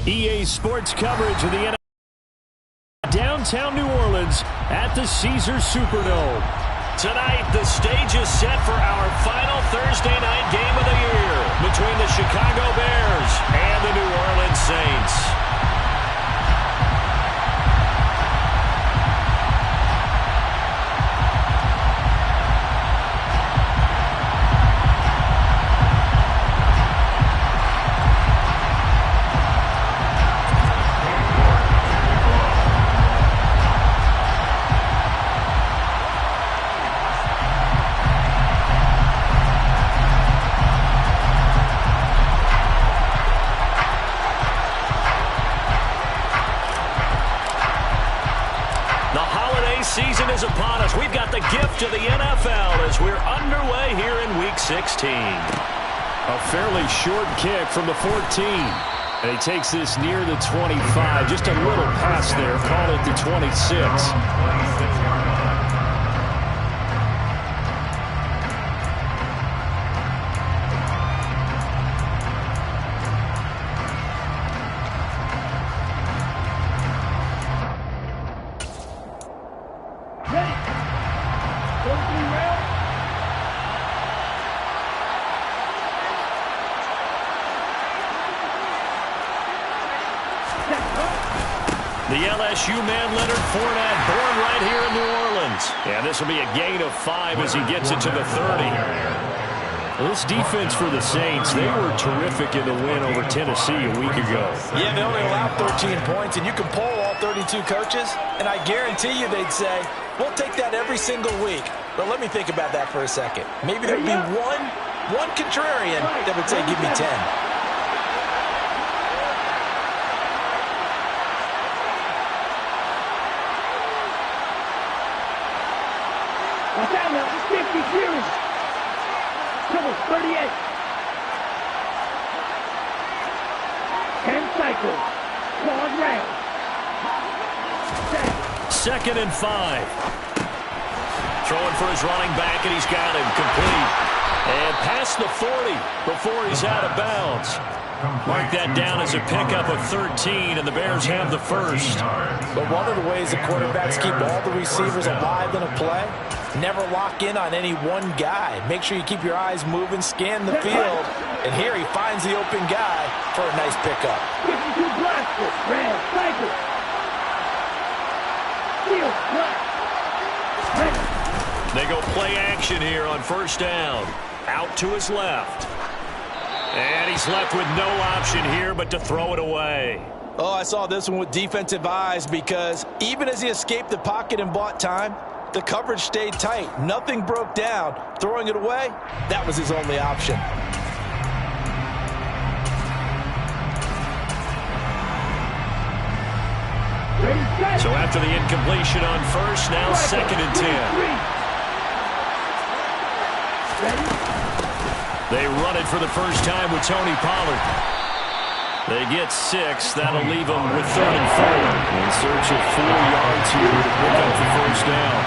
EA Sports coverage of the NFL downtown New Orleans at the Caesars Superdome. Tonight, the stage is set for our final Thursday night game of the year between the Chicago Bears and the New Orleans Saints. Season is upon us. We've got the gift of the NFL as we're underway here in Week 16. A fairly short kick from the 14. And he takes this near the 25. Just a little pass there. Call it the 26. The LSU man, Leonard Fournette, born right here in New Orleans. And this will be a gain of 5 as he gets it to the 30. Well, this defense for the Saints, they were terrific in the win over Tennessee a week ago. Yeah, they only allowed 13 points, and you can poll all 32 coaches, and I guarantee you they'd say, we'll take that every single week. But let me think about that for a second. Maybe there'd be one contrarian that would say, give me 10. Watch out now, 50 series. Trouble, 38. 10 cycles. Quad round. 2nd and 5. Throwing for his running back, and he's got him complete. And past the 40 before he's out of bounds. Mark that down as a pickup of 13, and the Bears have the first. But one of the ways the quarterbacks keep all the receivers alive in a play, never lock in on any one guy. Make sure you keep your eyes moving, scan the field. And here he finds the open guy for a nice pickup. 52 blaster, red, cycle. Field, They go play action here on first down. Out to his left. And he's left with no option here but to throw it away. Oh, I saw this one with defensive eyes because even as he escaped the pocket and bought time, the coverage stayed tight. Nothing broke down. Throwing it away, that was his only option. So after the incompletion on first, now 2nd and 10. They run it for the first time with Tony Pollard. They get 6. That'll leave them with 3rd and 4. In search of 4 yards here to pick up the first down.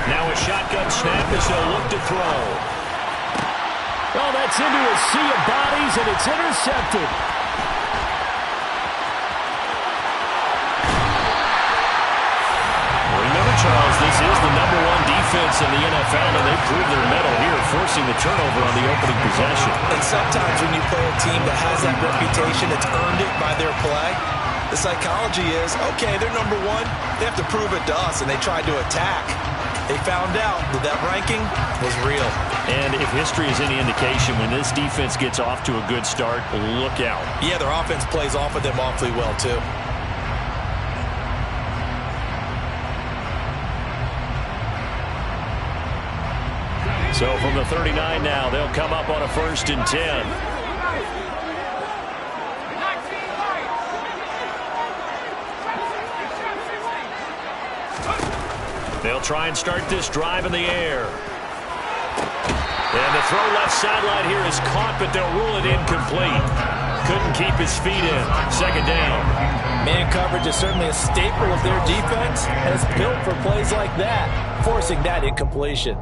Now a shotgun snap as they'll look to throw. Oh, that's into a sea of bodies, and it's intercepted. Remember, Charles, this is the #1 defense in the NFL, and they prove their mettle here, forcing the turnover on the opening possession. And sometimes when you play a team that has that reputation, it's earned it by their play. The psychology is, okay, they're #1. They have to prove it to us, and they tried to attack. They found out that that ranking was real. And if history is any indication, when this defense gets off to a good start, look out. Yeah, their offense plays off of them awfully well, too. So from the 39 now, they'll come up on a 1st and 10. They'll try and start this drive in the air. And the throw left sideline here is caught, but they'll rule it incomplete. Couldn't keep his feet in. 2nd down. Man coverage is certainly a staple of their defense, and it's built for plays like that, forcing that incompletion.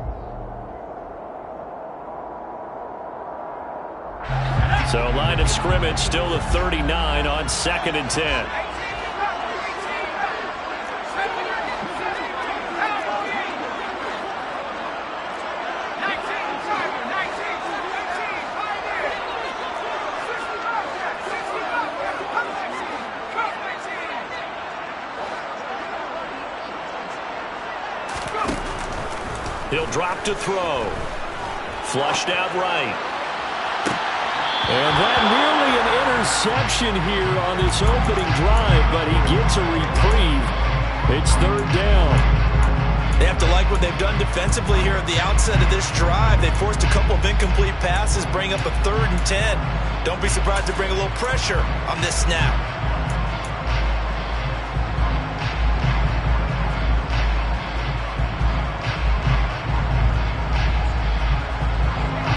So line of scrimmage still the 39 on 2nd and 10. He'll drop to throw. Flushed out right. And that nearly an interception here on this opening drive, but he gets a reprieve. It's 3rd down. They have to like what they've done defensively here at the outset of this drive. They forced a couple of incomplete passes, bring up a 3rd and 10. Don't be surprised to bring a little pressure on this snap.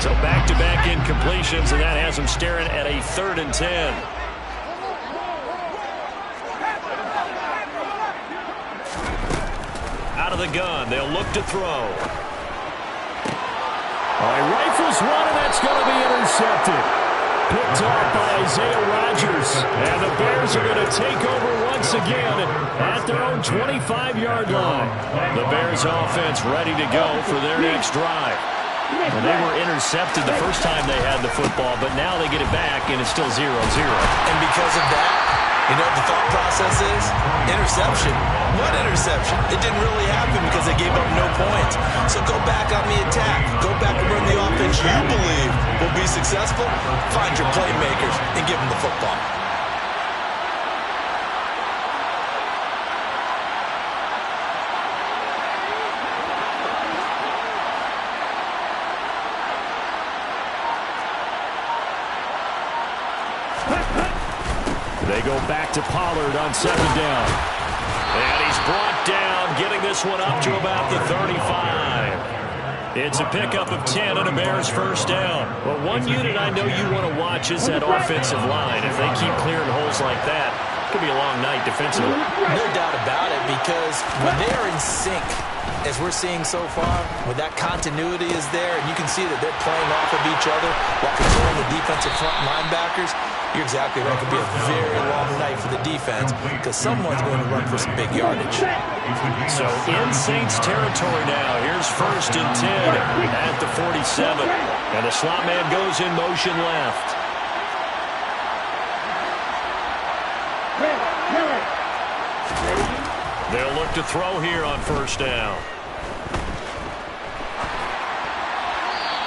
So back-to-back incompletions, and that has them staring at a 3rd and 10. Out of the gun, they'll look to throw. He rifles one, and that's going to be intercepted. Picked off by Isaiah Rodgers. And the Bears are going to take over once again at their own 25-yard line. The Bears offense ready to go for their next drive. And they were intercepted the first time they had the football, but now they get it back, and it's still 0-0. And because of that, you know what the thought process is? Interception. What interception? It didn't really happen because they gave up no points. So go back on the attack. Go back and run the offense you believe will be successful. Find your playmakers and give them the football. They go back to Pollard on 2nd down. And he's brought down, getting this one up to about the 35. It's a pickup of 10 and a Bears 1st down. But one unit I know you want to watch is that offensive line. If they keep clearing holes like that, it could be a long night defensively. No doubt about it, because when they are in sync, as we're seeing so far, when that continuity is there, and you can see that they're playing off of each other while controlling the defensive front linebackers, you're exactly right. It could be a very long night for the defense because someone's going to run for some big yardage. So in Saints territory now. Here's 1st and 10 at the 47. And the slot man goes in motion left. They'll look to throw here on 1st down.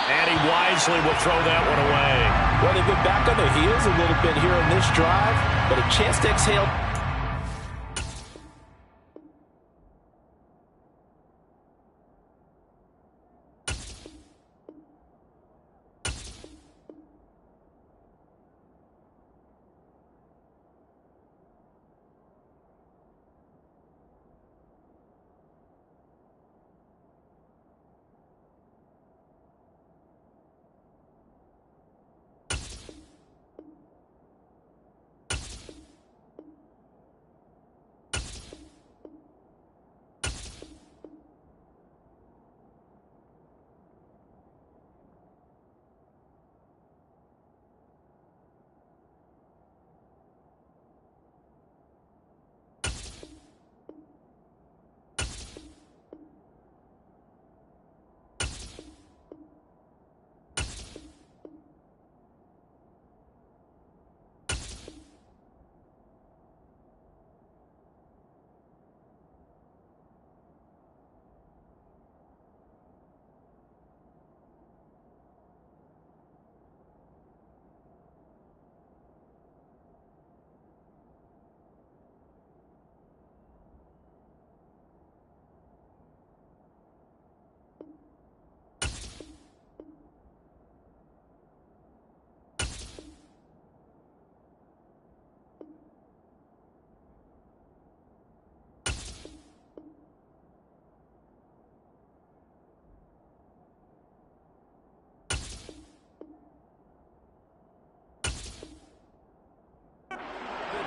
And he wisely will throw that one away. Well, they've been back on their heels a little bit here in this drive, but a chance to exhale.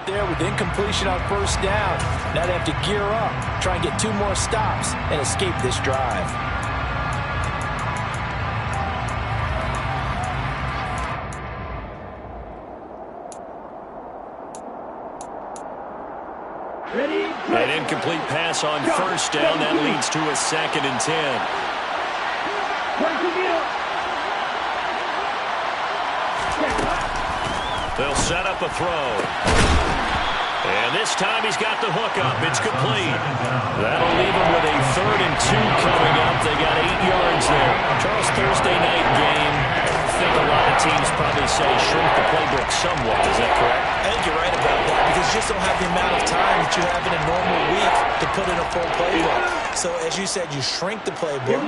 There with incompletion on 1st down. Now they have to gear up, try and get 2 more stops, and escape this drive. An incomplete pass on first down. That leads to a 2nd and 10. They'll set up a throw. And this time he's got the hook up. It's complete. That'll leave him with a 3rd and 2 coming up. They got 8 yards there. Charles, Thursday night game. I think a lot of teams probably say shrink the playbook somewhat. Is that correct? I think you're right about that because you just don't have the amount of time that you have in a normal week to put in a full playbook. So, as you said, you shrink the playbook,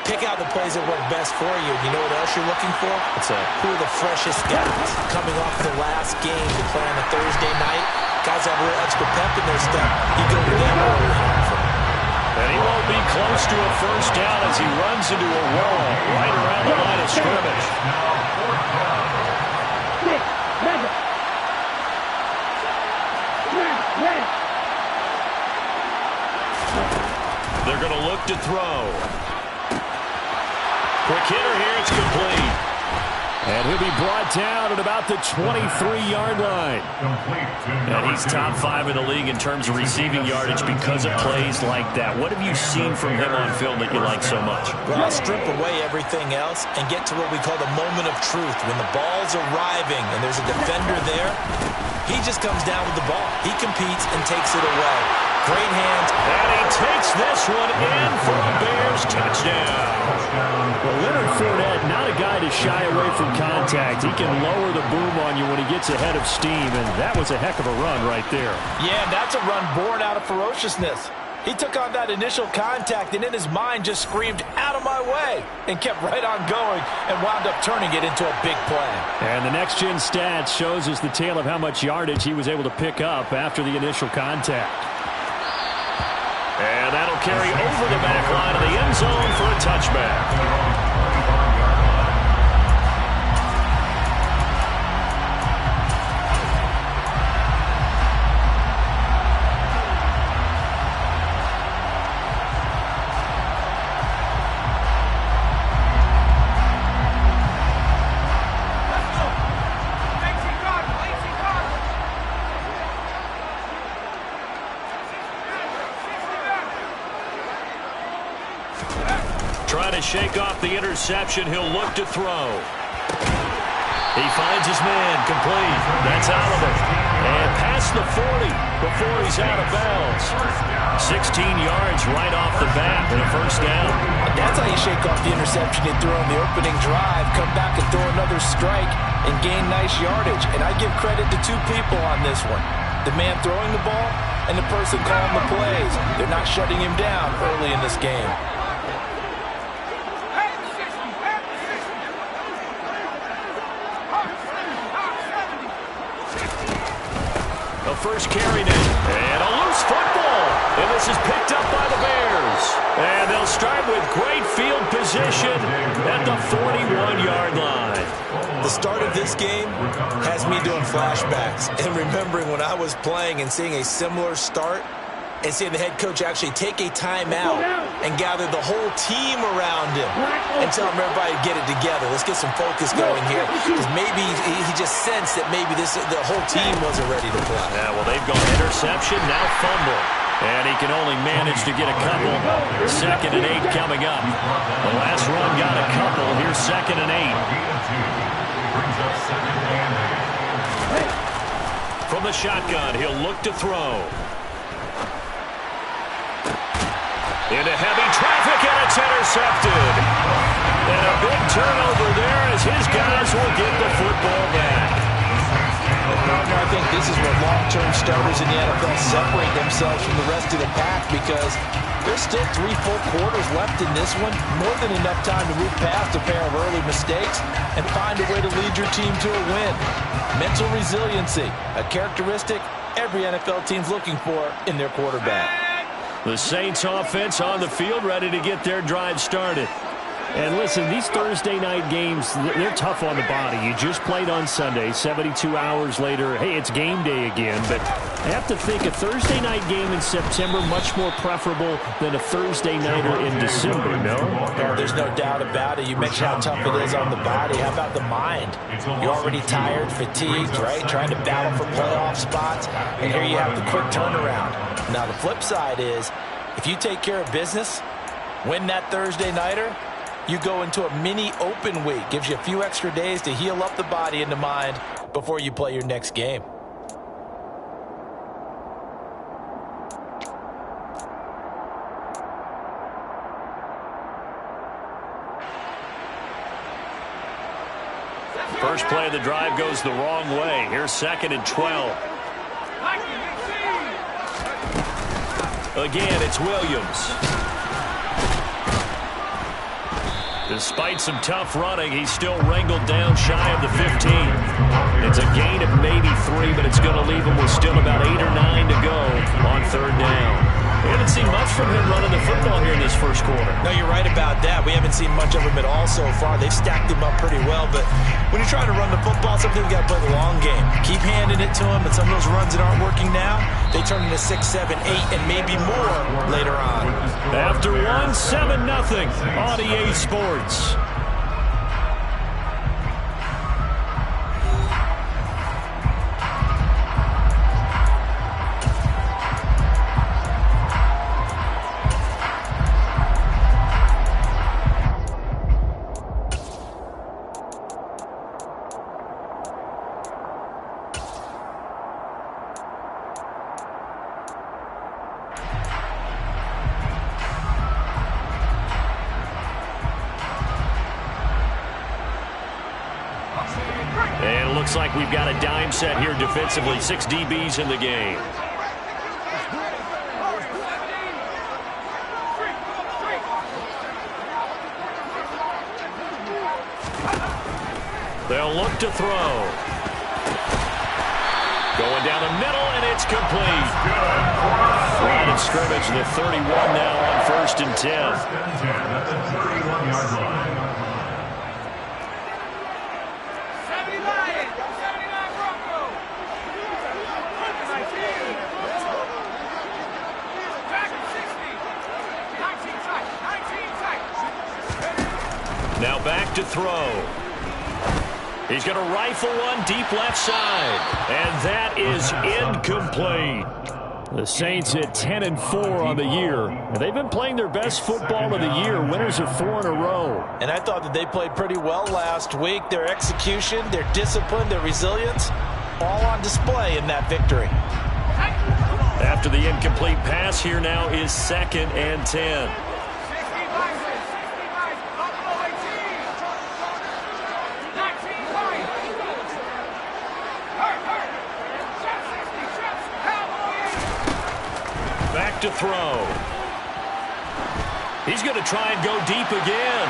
pick out the plays that work best for you. You know what else you're looking for? What's that? Who are the freshest guys coming off the last game to play on a Thursday night? Guys have a little extra pep in their step. You go to them early on. And he won't be close to a first down as he runs into a wall right around the line of scrimmage. They're going to look to throw. Quick hitter here. It's complete. And he'll be brought down at about the 23-yard line. And he's top 5 in the league in terms of receiving yardage because of plays like that. What have you seen from him on film that you like so much? Well, I'll strip away everything else and get to what we call the moment of truth. When the ball's arriving and there's a defender there, he just comes down with the ball. He competes and takes it away. Great hands. And he takes this one in for a Bears touchdown. Well, Leonard Fournette, not a guy to shy away from contact. He can lower the boom on you when he gets ahead of steam, and that was a heck of a run right there. Yeah, that's a run born out of ferociousness. He took on that initial contact and in his mind just screamed, "Out of my way," and kept right on going and wound up turning it into a big play. And the next-gen stats shows us the tale of how much yardage he was able to pick up after the initial contact. And that'll carry over the back line of the end zone for a touchback. Trying to shake off the interception. He'll look to throw. He finds his man. Complete. That's Oliver. And past the 40 before he's out of bounds. 16 yards right off the bat and a first down. That's how you shake off the interception you threw on the opening drive. Come back and throw another strike and gain nice yardage. And I give credit to 2 people on this one. The man throwing the ball and the person calling the plays. They're not shutting him down early in this game. First carry now. And a loose football. And this is picked up by the Bears. And they'll start with great field position at the 41-yard line. The start of this game has me doing flashbacks and remembering when I was playing and seeing a similar start and seeing the head coach actually take a timeout and gather the whole team around him and tell him everybody to get it together. Let's get some focus going here. Because maybe he just sensed that maybe the whole team wasn't ready to play. Yeah, well, they've gone interception, now fumble. And he can only manage to get a couple. 2nd and 8 coming up. The last run got a couple. Here's 2nd and 8. From the shotgun, he'll look to throw. Into heavy traffic, and it's intercepted. And a big turnover there as his guys will get the football back. I think this is where long-term starters in the NFL separate themselves from the rest of the pack because there's still 3 full quarters left in this one. More than enough time to move past a pair of early mistakes and find a way to lead your team to a win. Mental resiliency, a characteristic every NFL team's looking for in their quarterback. The Saints offense on the field, ready to get their drive started. And listen, these Thursday night games, they're tough on the body. You just played on Sunday, 72 hours later, hey, it's game day again. But I have to think a Thursday night game in September much more preferable than a Thursday nighter in December, no? No, there's no doubt about it. You mentioned how tough it is on the body. How about the mind? You're already tired, fatigued, right? Trying to battle for playoff spots. And here you have the quick turnaround. Now, the flip side is, if you take care of business, win that Thursday nighter, you go into a mini open week. Gives you a few extra days to heal up the body and the mind before you play your next game. First play of the drive goes the wrong way. Here's 2nd and 12. Again, it's Williams. Despite some tough running, he's still wrangled down shy of the 15. It's a gain of maybe 3, but it's going to leave him with still about 8 or 9 to go on 3rd down. We haven't seen much from him running the football here in this first quarter. No, you're right about that. We haven't seen much of him at all so far. They've stacked him up pretty well, but when you try to run the football, sometimes you got to play the long game. Keep handing it to him, and some of those runs that aren't working now, they turn into 6, 7, 8, and maybe more later on. After 1, 7-0 on EA Sports. And it looks like we've got a dime set here defensively. 6 DBs in the game. They'll look to throw. Going down the middle, and it's complete. Line of scrimmage, the 31 now on 1st and 10. At the 31-yard line. Now back to throw. He's going to rifle one deep left side. And that is incomplete. The Saints at 10-4 on the year. And they've been playing their best football of the year. Winners of 4 in a row. And I thought that they played pretty well last week. Their execution, their discipline, their resilience, all on display in that victory. After the incomplete pass, here now is 2nd and 10. Back to throw. He's going to try and go deep again.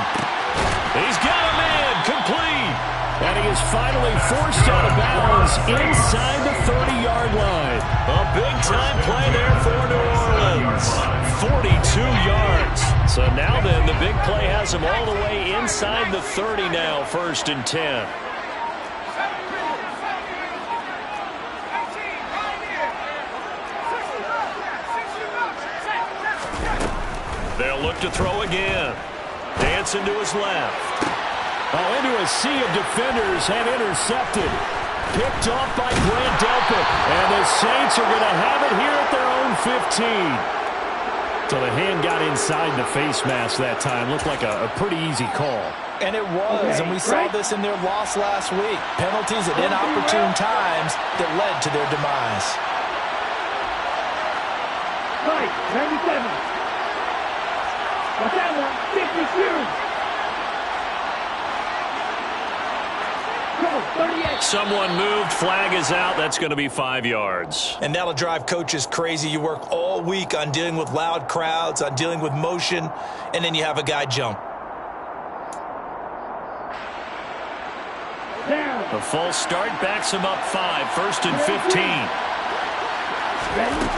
He's got him in. Complete. And he is finally forced out of bounds inside the 30-yard line. A big-time play there for New Orleans. 42 yards. So now then, the big play has him all the way inside the 30 now, 1st and 10. They'll look to throw again. Dancing to his left. Oh, into a sea of defenders and intercepted. Picked off by Grant Delpit. And the Saints are going to have it here at their own 15. So the hand got inside the face mask that time. Looked like a pretty easy call. And it was, and we saw this in their loss last week. Penalties at inopportune times that led to their demise. Right, 97. Watch out now, 60 series. 38. Someone moved. Flag is out. That's going to be 5 yards. And that'll drive coaches crazy. You work all week on dealing with loud crowds, on dealing with motion, and then you have a guy jump. Down. The false start backs him up 5. 1st and 15. Ready?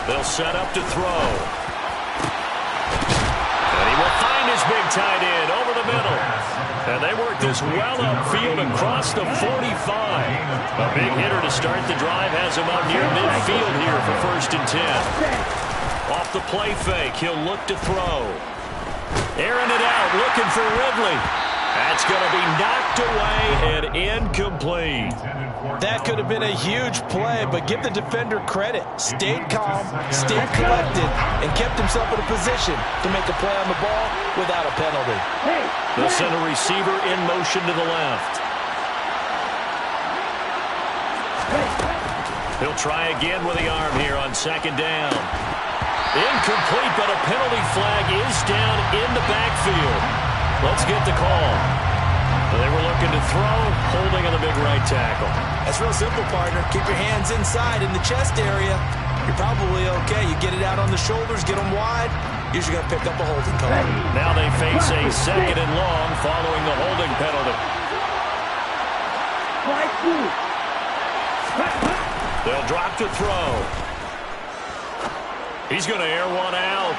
They'll set up to throw. And he will find his big tight end over the middle. And they work this well upfield across the 45. A big hitter to start the drive has him up near midfield here for 1st and 10. Off the play fake, he'll look to throw. Airing it out, looking for Ridley. That's going to be knocked away and incomplete. That could have been a huge play, but give the defender credit. Stayed calm, stayed collected, and kept himself in a position to make a play on the ball without a penalty. They'll send a receiver in motion to the left. He'll try again with the arm here on second down. Incomplete, but a penalty flag is down in the backfield. Let's get the call. They were looking to throw, holding on the big right tackle. That's real simple, partner. Keep your hands inside in the chest area. You're probably okay. You get it out on the shoulders, get them wide. Usually going to pick up a holding call. Now they face a second and long following the holding penalty. They'll drop to throw. He's going to air one out.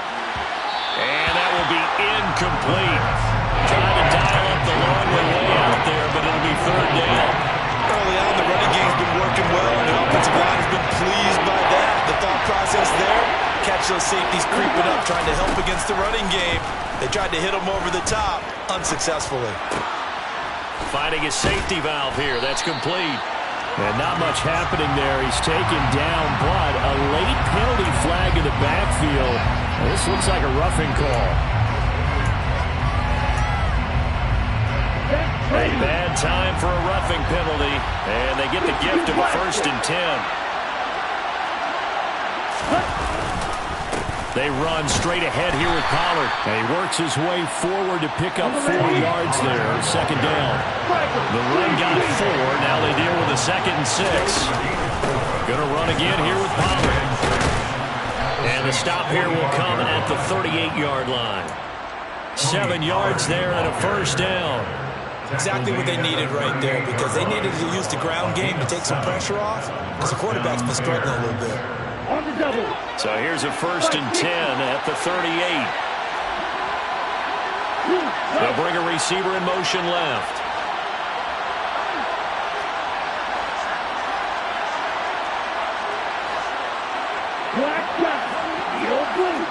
And that will be incomplete. Trying to dial up the long way out there, but it'll be third down. Early on, the running game's been working well, and the offensive line has been pleased by that. The thought process there, catch those safeties creeping up, trying to help against the running game. They tried to hit them over the top, unsuccessfully. Finding his safety valve here. That's complete. And not much happening there. He's taken down, but a late penalty flag in the backfield. This looks like a roughing call. A bad time for a roughing penalty, and they get the gift of a 1st and 10. They run straight ahead here with Pollard. And he works his way forward to pick up 4 yards there, second down. The run got 4. Now they deal with a 2nd and 6. Going to run again here with Pollard. And the stop here will come at the 38-yard line. 7 yards there and a 1st down. Exactly what they needed right there, because they needed to use the ground game to take some pressure off, because the quarterback's been struggling a little bit. On the double. So here's a 1st and 10 at the 38. They'll bring a receiver in motion left. Black shot. Yellow blue.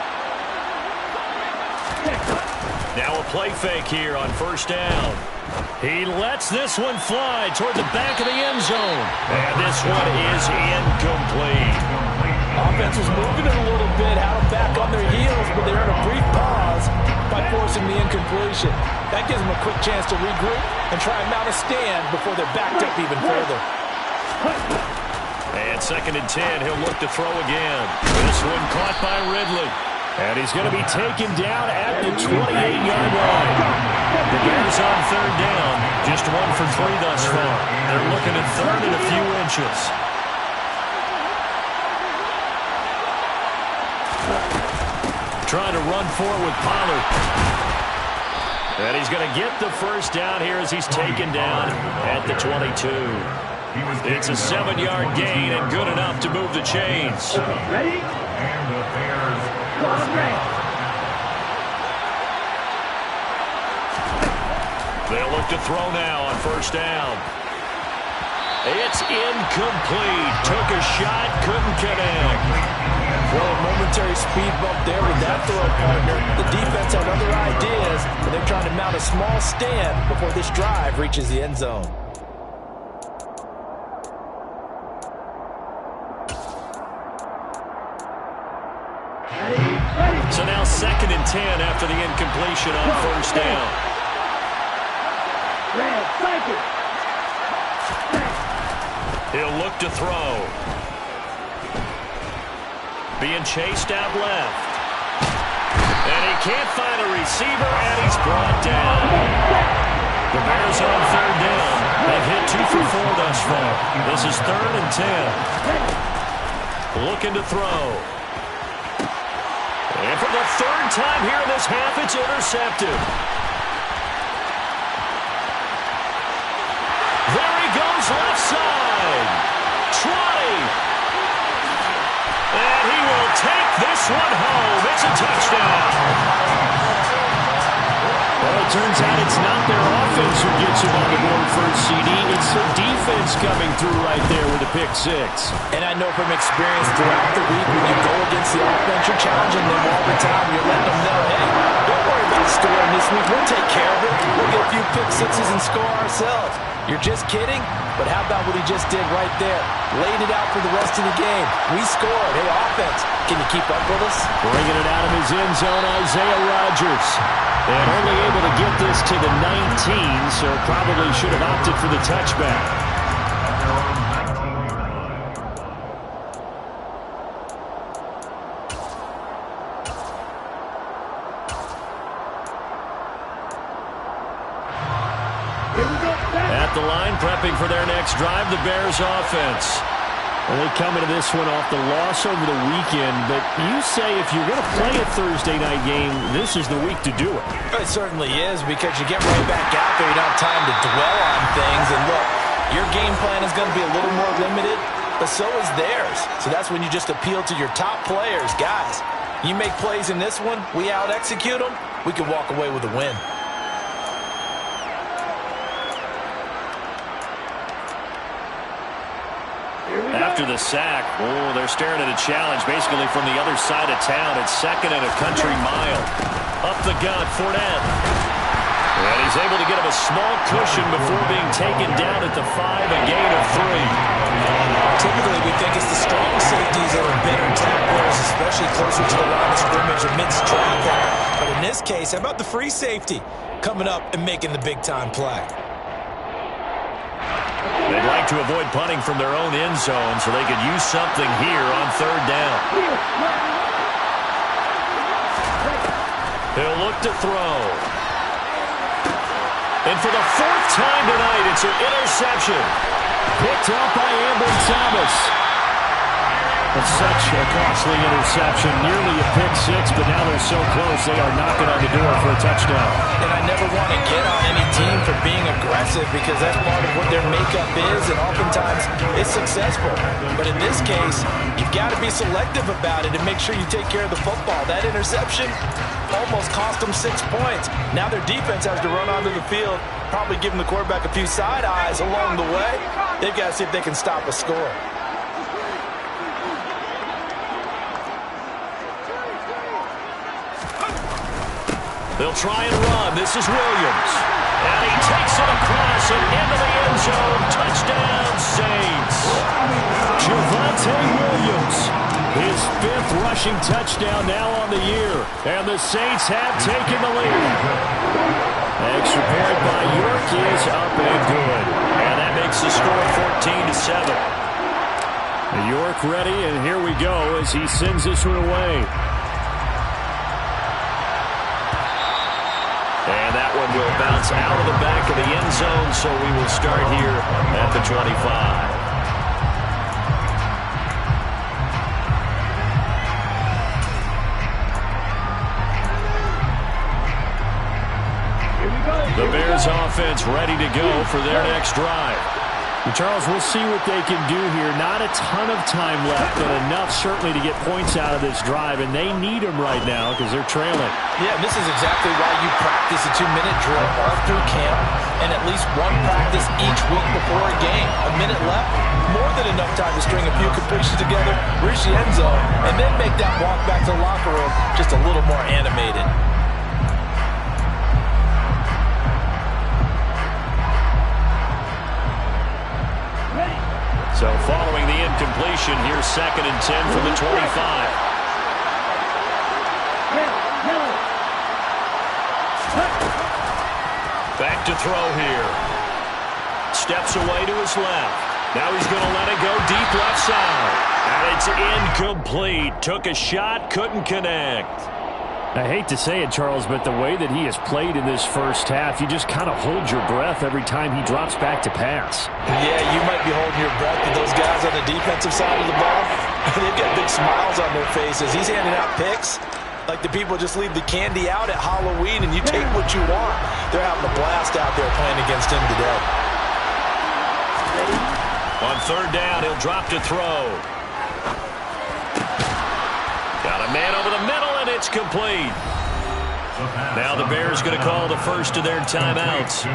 Now a play fake here on 1st down. He lets this one fly toward the back of the end zone. And this one is incomplete. Offense was moving it a little bit, had them back on their heels, but they earned a brief pause by forcing the incompletion. That gives them a quick chance to regroup and try and mount a stand before they're backed up even further. And 2nd and 10, he'll look to throw again. This one caught by Ridley. And he's going to be taken down at the 28-yard line. The Bears on 3rd down, just 1 for 3 thus far. They're looking at 3rd and a few inches. Trying to run forward with Pollard. And he's going to get the 1st down here as he's taken down at the 22. It's a 7-yard gain and good enough to move the chains. Ready? And the Bears. They'll look to throw now on 1st down. It's incomplete. Took a shot, couldn't connect. Well, a momentary speed bump there with that throw, partner. The defense had other ideas, but they're trying to mount a small stand before this drive reaches the end zone. So now 2nd and 10 after the incompletion on 1st down. He'll look to throw. Being chased out left. And he can't find a receiver, and he's brought down. The Bears on 3rd down. They've hit 2 for 4 thus far. This is 3rd and 10. Looking to throw. And for the 3rd time here in this half, it's intercepted. There he goes, left side. Trotty. And he will take this one home. It's a touchdown. Well, it turns out it's not their offense who gets him on the board for a CD. It's the defense coming through right there with a pick 6. And I know from experience throughout the week, when you go against the offense, you're challenging them all the time. You're letting them know, hey, don't worry about scoring this week. We'll take care of it. We'll get a few pick sixes and score ourselves. You're just kidding? But how about what he just did right there? Laid it out for the rest of the game. We scored. Hey, offense, can you keep up with us? Bringing it out of his end zone, Isaiah Rodgers. And only able to get this to the 19, so probably should have opted for the touchback. At the line, prepping for their next drive, the Bears offense. Well, they come into this one off the loss over the weekend, but you say if you're going to play a Thursday night game, this is the week to do it. It certainly is, because you get right back out there. You don't have time to dwell on things. And look, your game plan is going to be a little more limited, but so is theirs. So that's when you just appeal to your top players. Guys, you make plays in this one, we out-execute them, we can walk away with a win. After the sack, they're staring at a challenge basically from the other side of town. It's 2nd and a country mile. Up the gut, Fournette. And he's able to get him a small cushion before being taken down at the 5, a gain of 3. Typically, we think it's the strong safeties that are better tacklers, especially closer to the line of scrimmage amidst traffic. But in this case, how about the free safety coming up and making the big-time play? They'd like to avoid punting from their own end zone, so they could use something here on 3rd down. He'll look to throw. And for the 4th time tonight, it's an interception. Picked up by Amber Thomas. It's such a costly interception. Nearly a pick six, but now they're so close they are knocking on the door for a touchdown. And I never want to get on any team for being aggressive, because that's part of what their makeup is, and oftentimes it's successful. But in this case, you've got to be selective about it and make sure you take care of the football. That interception almost cost them 6 points. Now their defense has to run onto the field, probably giving the quarterback a few side eyes along the way. They've got to see if they can stop a score. They'll try and run. This is Williams. And he takes it across and into the end zone. Touchdown, Saints. Javonte Williams, his 5th rushing touchdown now on the year. And the Saints have taken the lead. Extra point by York is up and good. And that makes the score 14-7. York ready, and here we go as he sends this one away. And that one will bounce out of the back of the end zone, so we will start here at the 25. The Bears offense ready to go for their next drive. Charles, we'll see what they can do here. Not a ton of time left, but enough certainly to get points out of this drive, and they need them right now because they're trailing. Yeah, this is exactly why you practice a 2-minute drill all through camp and at least one practice each week before a game. A minute left, more than enough time to string a few completions together, reach the end zone, and then make that walk back to the locker room just a little more animated. So following the incompletion, here's 2nd and 10 from the 25. Back to throw here. Steps away to his left. Now he's going to let it go deep left side. And it's incomplete. Took a shot, couldn't connect. I hate to say it, Charles, but the way that he has played in this first half, you just kind of hold your breath every time he drops back to pass. Yeah, you might be holding your breath, but those guys on the defensive side of the ball, they've got big smiles on their faces. He's handing out picks like the people just leave the candy out at Halloween and you take what you want. They're having a blast out there playing against him today. On 3rd down, he'll drop to throw. Got a man over the middle, and it's complete. Now the Bears going to call the first of their timeouts.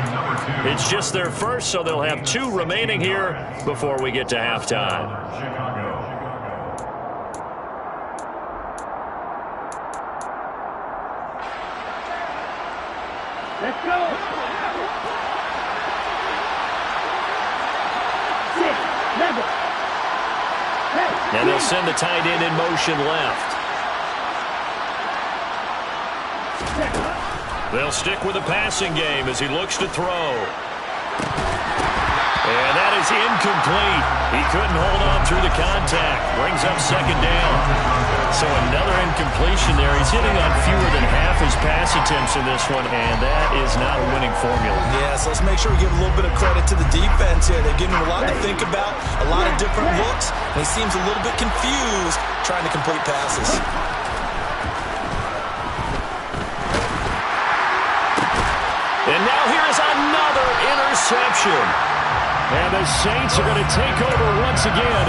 It's just their first, so they'll have 2 remaining here before we get to halftime. Let's go. 6, level. Hey, And they'll send the tight end in motion left. They'll stick with the passing game as he looks to throw. And that is incomplete. He couldn't hold on through the contact. Brings up second down. So another incompletion there. He's hitting on fewer than half his pass attempts in this one, and that is not a winning formula. Yeah, so let's make sure we give a little bit of credit to the defense here. They're giving him a lot to think about, a lot of different looks, and he seems a little bit confused trying to complete passes. And now here is another interception. And the Saints are going to take over once again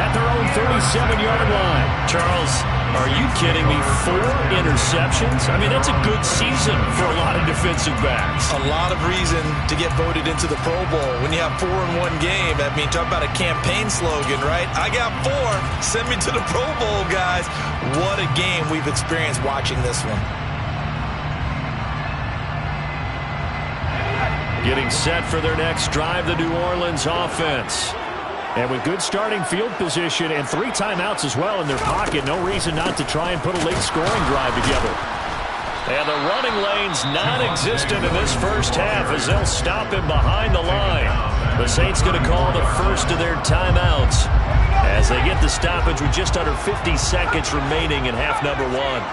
at their own 37-yard line. Charles, are you kidding me? 4 interceptions? I mean, that's a good season for a lot of defensive backs. A lot of reason to get voted into the Pro Bowl. When you have 4 in one game, I mean, talk about a campaign slogan, right? I got 4. Send me to the Pro Bowl, guys. What a game we've experienced watching this one. Getting set for their next drive, the New Orleans offense. And with good starting field position and 3 timeouts as well in their pocket, no reason not to try and put a late scoring drive together. And the running lane's non-existent in this first half as they'll stop him behind the line. The Saints going to call the first of their timeouts as they get the stoppage with just under 50 seconds remaining in half number 1.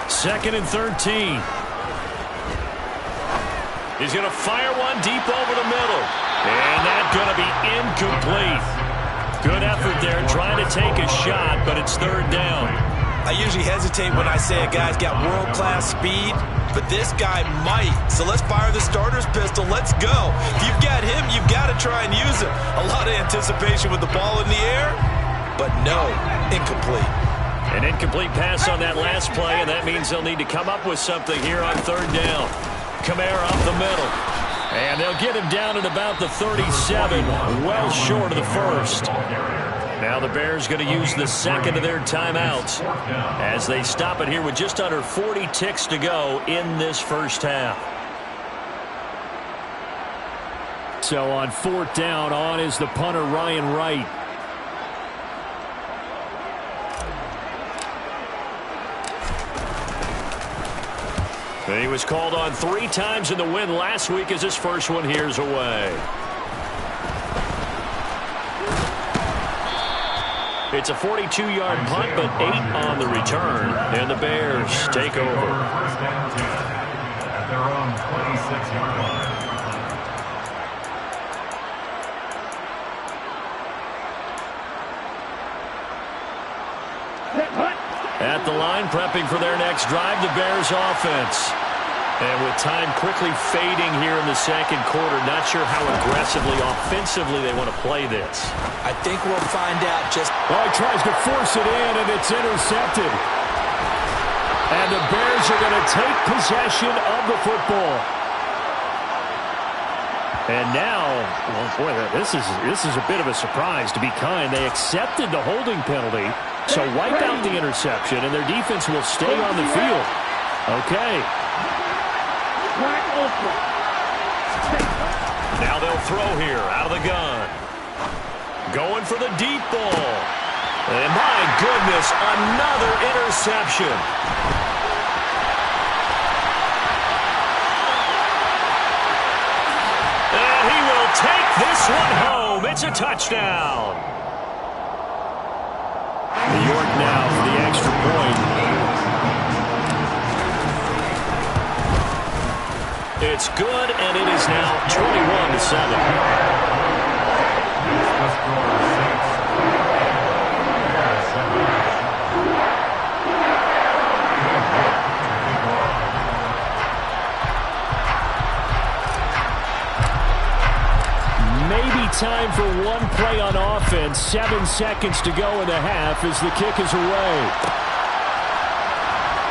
Second and 13. He's going to fire one deep over the middle. And that's going to be incomplete. Good effort there trying to take a shot, but it's third down. I usually hesitate when I say a guy's got world-class speed, but this guy might. So let's fire the starter's pistol. Let's go. If you've got him, you've got to try and use him. A lot of anticipation with the ball in the air, but no, incomplete. An incomplete pass on that last play, and that means they'll need to come up with something here on third down. Kamara up the middle. And they'll get him down at about the 37, well short of the first. Now the Bears going to use the second of their timeouts as they stop it here with just under 40 ticks to go in this first half. So on fourth down, on is the punter, Ryan Wright. And he was called on 3 times in the win last week as his first one here's away. It's a 42-yard punt, but 8 on the return. And the Bears take over. First and 10 at their own 26-yard line. At the line, prepping for their next drive, the Bears offense. And with time quickly fading here in the second quarter, not sure how aggressively, offensively they want to play this. I think we'll find out just... Oh, he tries to force it in, and it's intercepted. And the Bears are going to take possession of the football. And now, well, boy, this is a bit of a surprise, to be kind. They accepted the holding penalty, so wipe out the interception, and their defense will stay on the field. Okay. Now they'll throw here out of the gun. Going for the deep ball. And my goodness, another interception. And he will take this one home. It's a touchdown. New York now for the extra point. It's good, and it is now 21-7. Maybe time for one play on offense. 7 seconds to go in the half as the kick is away.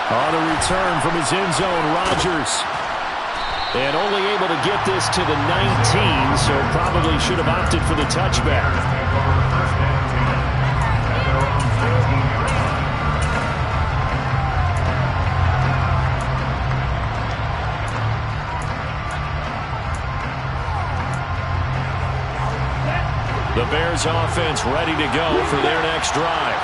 On a return from his end zone, Rodgers. And only able to get this to the 19, so probably should have opted for the touchback. The Bears offense ready to go for their next drive.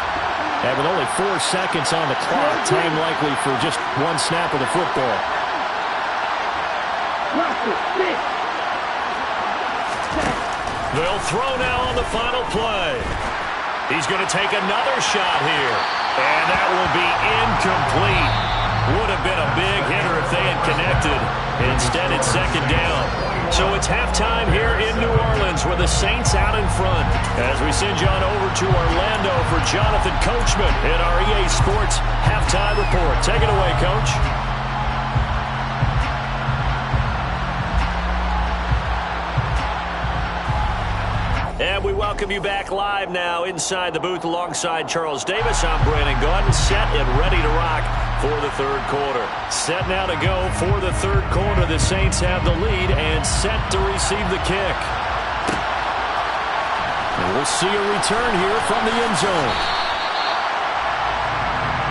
And with only 4 seconds on the clock, time likely for just one snap of the football. They'll throw now on the final play. He's going to take another shot here. And that will be incomplete. Would have been a big hitter if they had connected. Instead, it's second down. So it's halftime here in New Orleans with the Saints out in front. As we send you on over to Orlando for Jonathan Coachman in our EA Sports Halftime Report. Take it away, Coach. And we welcome you back live now inside the booth alongside Charles Davis. I'm Brandon Gaudin, set and ready to rock for the third quarter. Set now to go for the third quarter. The Saints have the lead and set to receive the kick. And we'll see a return here from the end zone.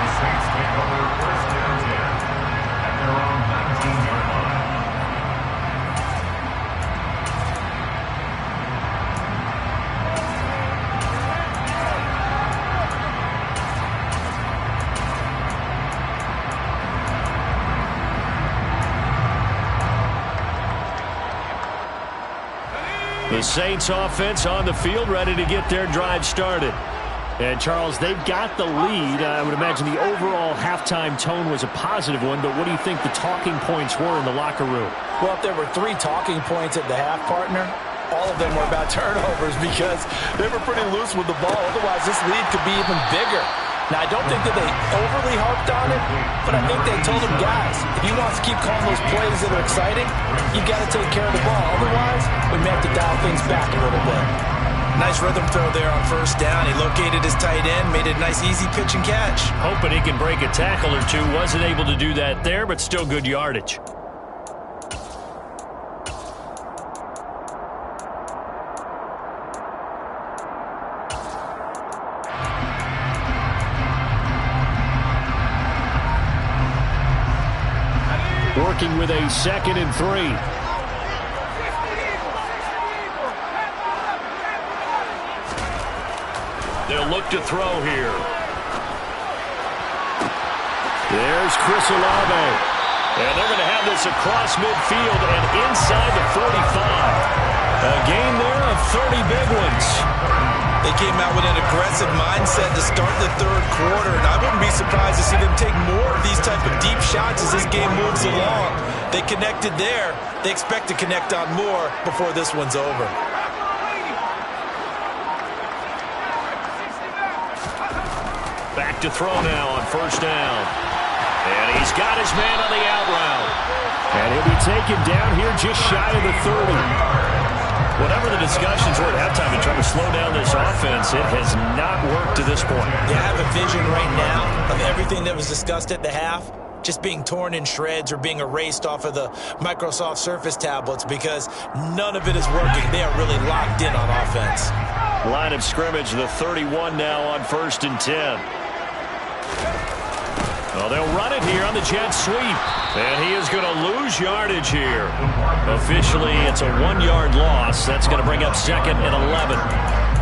The Saints take over first down 10 at their own 19-yard line. The Saints offense on the field ready to get their drive started. And, Charles, they've got the lead. I would imagine the overall halftime tone was a positive one, but what do you think the talking points were in the locker room? Well, if there were 3 talking points at the half, partner, all of them were about turnovers because they were pretty loose with the ball. Otherwise, this lead could be even bigger. Now, I don't think that they overly harped on it, but I think they told them, guys, if you want to keep calling those plays that are exciting, you've got to take care of the ball. Otherwise, we may have to dial things back a little bit. Nice rhythm throw there on first down. He located his tight end, made it a nice, easy pitch and catch. Hoping he can break a tackle or two. Wasn't able to do that there, but still good yardage. Working with a 2nd and 3. They'll look to throw here. There's Chris Olave. And they're going to have this across midfield and inside the 45. A gain there of 30 big ones. They came out with an aggressive mindset to start the third quarter, and I wouldn't be surprised to see them take more of these type of deep shots as this game moves along. They connected there. They expect to connect on more before this one's over. Back to throw now on first down. And he's got his man on the out route. And he'll be taken down here just shy of the 30. Whatever the discussions were at halftime to try to slow down this offense, it has not worked to this point. You have a vision right now of everything that was discussed at the half just being torn in shreds or being erased off of the Microsoft Surface tablets because none of it is working. They are really locked in on offense. Line of scrimmage, the 31 now on 1st and 10. Well, they'll run it here on the jet sweep. And he is going to lose yardage here. Officially, it's a 1-yard loss. That's going to bring up 2nd and 11.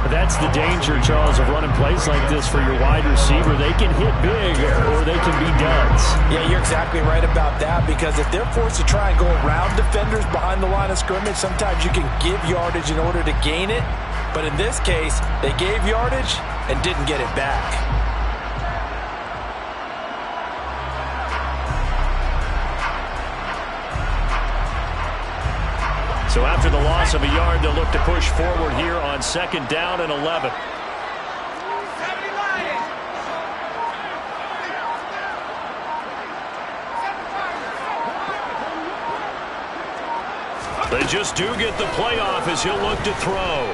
That's the danger, Charles, of running plays like this for your wide receiver. They can hit big or they can be duds. Yeah, you're exactly right about that because if they're forced to try and go around defenders behind the line of scrimmage, sometimes you can give yardage in order to gain it. But in this case, they gave yardage and didn't get it back. So after the loss of a yard, they'll look to push forward here on 2nd down and 11. They just do get the playoff as he'll look to throw.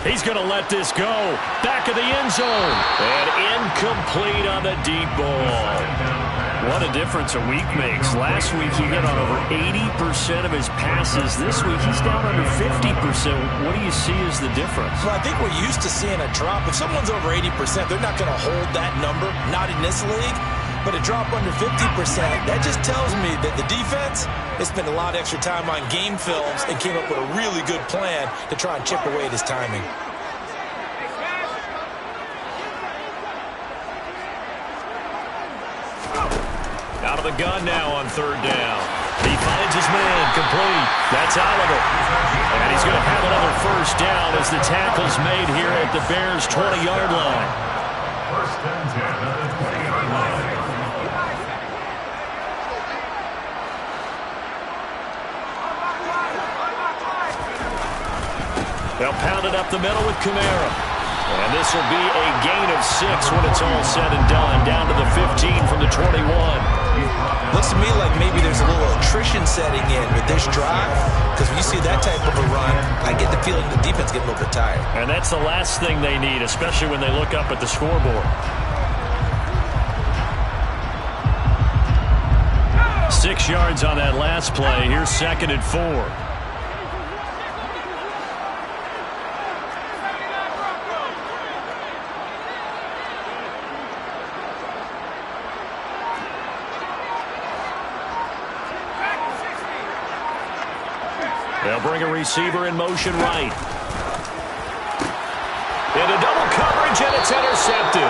He's going to let this go. Back of the end zone. And incomplete on the deep ball. What a difference a week makes. Last week he hit on over 80% of his passes. This week he's down under 50%. What do you see as the difference? Well, I think we're used to seeing a drop. If someone's over 80%, they're not going to hold that number, not in this league. But a drop under 50%, that just tells me that the defense has spent a lot of extra time on game films and came up with a really good plan to try and chip away at his timing. Out of the gun now on third down. He finds his man, complete. That's Oliver. And he's going to have another first down as the tackle's made here at the Bears' 20-yard line. First and 10 at the 20-yard line. They'll pound it up the middle with Kamara. And this will be a gain of 6 when it's all said and done. Down to the 15 from the 21. Looks to me like maybe there's a little attrition setting in with this drive, because when you see that type of a run, I get the feeling the defense getting a little bit tired. And that's the last thing they need, especially when they look up at the scoreboard. 6 yards on that last play. Here's 2nd and 4. They'll bring a receiver in motion right. Into double coverage, and it's intercepted.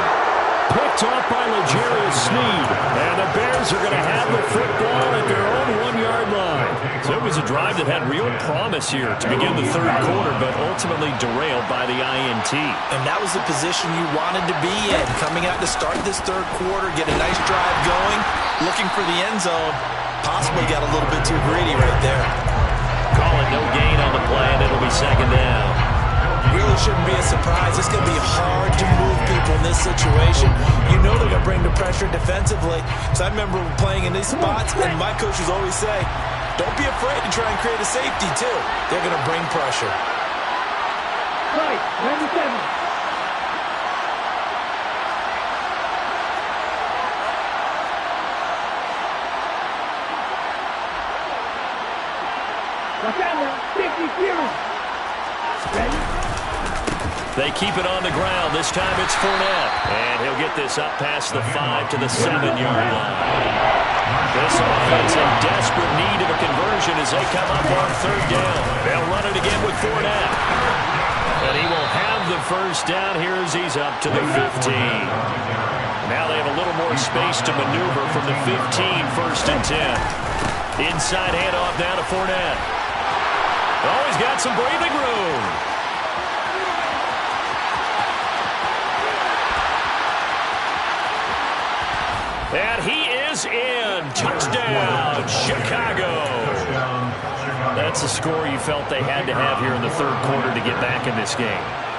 Picked off by L'Jarius Sneed. And the Bears are going to have the football at their own 1-yard line. So it was a drive that had real promise here to begin the third quarter, but ultimately derailed by the INT. And that was the position you wanted to be in. Coming out to start this third quarter, get a nice drive going, looking for the end zone. Possibly got a little bit too greedy right there. Call it no gain on the play, and it'll be 2nd down. Really shouldn't be a surprise. It's going to be hard to move people in this situation. You know they're going to bring the pressure defensively. So I remember playing in these spots, and my coaches always say, don't be afraid to try and create a safety, too. They're going to bring pressure. Right, 97. They keep it on the ground. This time it's Fournette. And he'll get this up past the 5 to the 7-yard line. This offense in desperate need of a conversion as they come up on third down. They'll run it again with Fournette. And he will have the first down here as he's up to the 15. Now they have a little more space to maneuver from the 15, 1st and 10. Inside handoff down to Fournette. Oh, he's got some breathing room. And he is in. Touchdown, Chicago. That's a score you felt they had to have here in the third quarter to get back in this game.